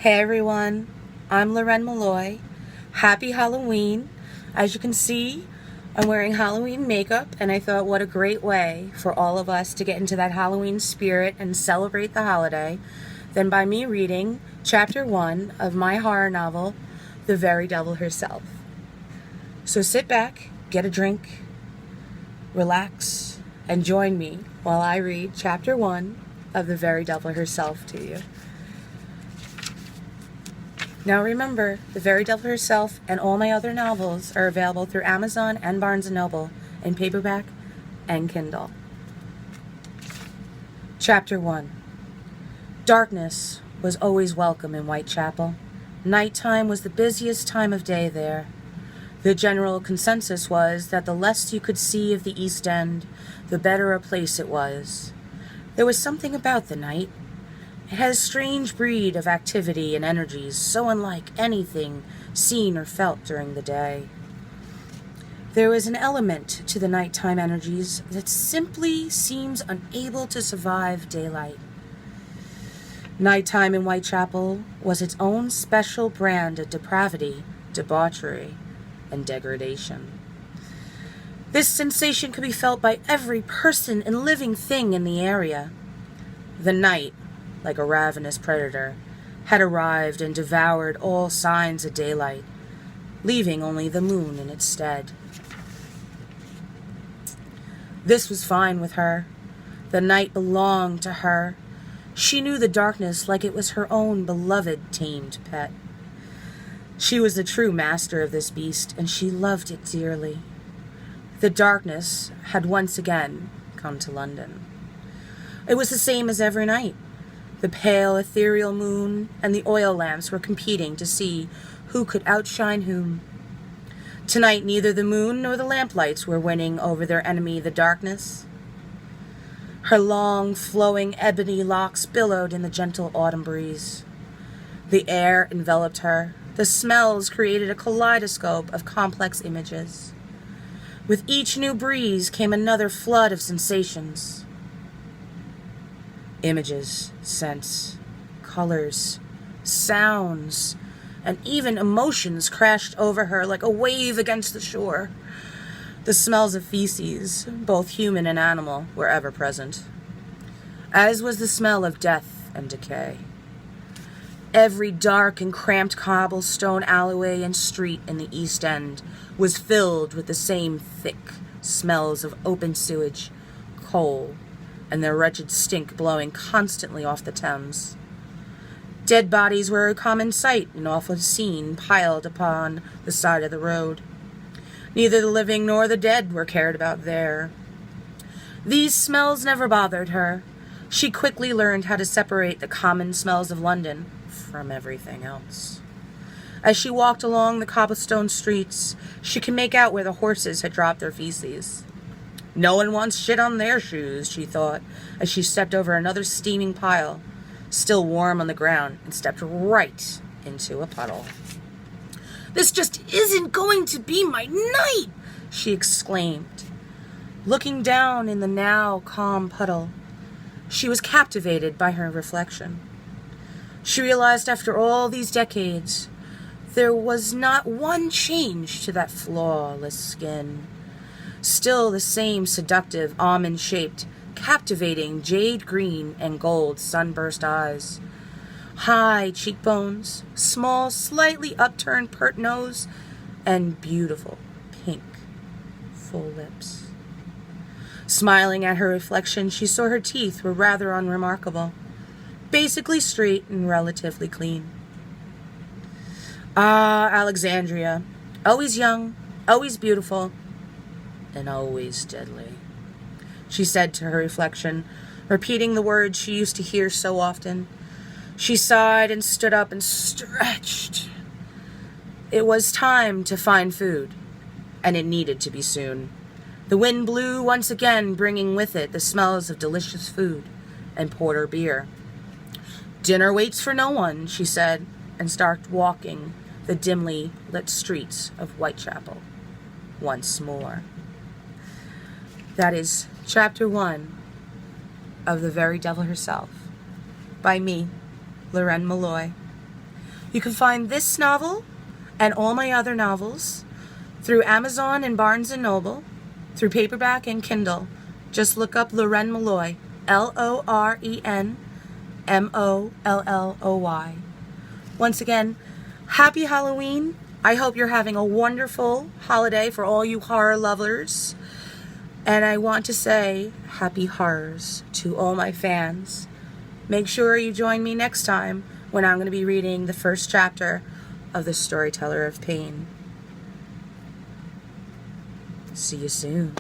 Hey everyone, I'm Loren Malloy. Happy Halloween. As you can see, I'm wearing Halloween makeup, and I thought what a great way for all of us to get into that Halloween spirit and celebrate the holiday than by me reading chapter 1 of my horror novel, The Very Devil Herself. So sit back, get a drink, relax, and join me while I read chapter 1 of The Very Devil Herself to you. Now remember, The Very Devil Herself and all my other novels are available through Amazon and Barnes & Noble in paperback and Kindle. Chapter 1. Darkness was always welcome in Whitechapel. Nighttime was the busiest time of day there. The general consensus was that the less you could see of the East End, the better a place it was. There was something about the night. It had a strange breed of activity and energies, so unlike anything seen or felt during the day. There was an element to the nighttime energies that simply seems unable to survive daylight. Nighttime in Whitechapel was its own special brand of depravity, debauchery, and degradation. This sensation could be felt by every person and living thing in the area. The night, like a ravenous predator, had arrived and devoured all signs of daylight, leaving only the moon in its stead. This was fine with her. The night belonged to her. She knew the darkness like it was her own beloved tamed pet. She was the true master of this beast, and she loved it dearly. The darkness had once again come to London. It was the same as every night. The pale, ethereal moon and the oil lamps were competing to see who could outshine whom. Tonight, neither the moon nor the lamplights were winning over their enemy, the darkness. Her long, flowing ebony locks billowed in the gentle autumn breeze. The air enveloped her. The smells created a kaleidoscope of complex images. With each new breeze came another flood of sensations. Images, scents, colors, sounds, and even emotions crashed over her like a wave against the shore. The smells of feces, both human and animal, were ever present, as was the smell of death and decay. Every dark and cramped cobblestone alleyway and street in the East End was filled with the same thick smells of open sewage, coal, and their wretched stink blowing constantly off the Thames. Dead bodies were a common sight, an awful scene piled upon the side of the road. Neither the living nor the dead were cared about there. These smells never bothered her. She quickly learned how to separate the common smells of London from everything else. As she walked along the cobblestone streets, she could make out where the horses had dropped their feces. No one wants shit on their shoes, she thought, as she stepped over another steaming pile, still warm on the ground, and stepped right into a puddle. "This just isn't going to be my night!" she exclaimed. Looking down in the now calm puddle, she was captivated by her reflection. She realized after all these decades, there was not one change to that flawless skin. Still the same seductive, almond-shaped, captivating jade green and gold sunburst eyes. High cheekbones, small, slightly upturned pert nose, and beautiful, pink, full lips. Smiling at her reflection, she saw her teeth were rather unremarkable, basically straight and relatively clean. Ah, Alexandria, always young, always beautiful, and always deadly, she said to her reflection, repeating the words she used to hear so often. She sighed and stood up and stretched. It was time to find food, and it needed to be soon. The wind blew once again, bringing with it the smells of delicious food and porter beer. "Dinner waits for no one," she said, and started walking the dimly lit streets of Whitechapel once more. That is chapter 1 of The Very Devil Herself by me, Loren Malloy. You can find this novel and all my other novels through Amazon and Barnes & Noble, through paperback and Kindle. Just look up Loren Molloy, LorenMolloy. Once again, happy Halloween. I hope you're having a wonderful holiday for all you horror lovers. And I want to say happy horrors to all my fans. Make sure you join me next time when I'm going to be reading the first chapter of The Storyteller of Pain. See you soon.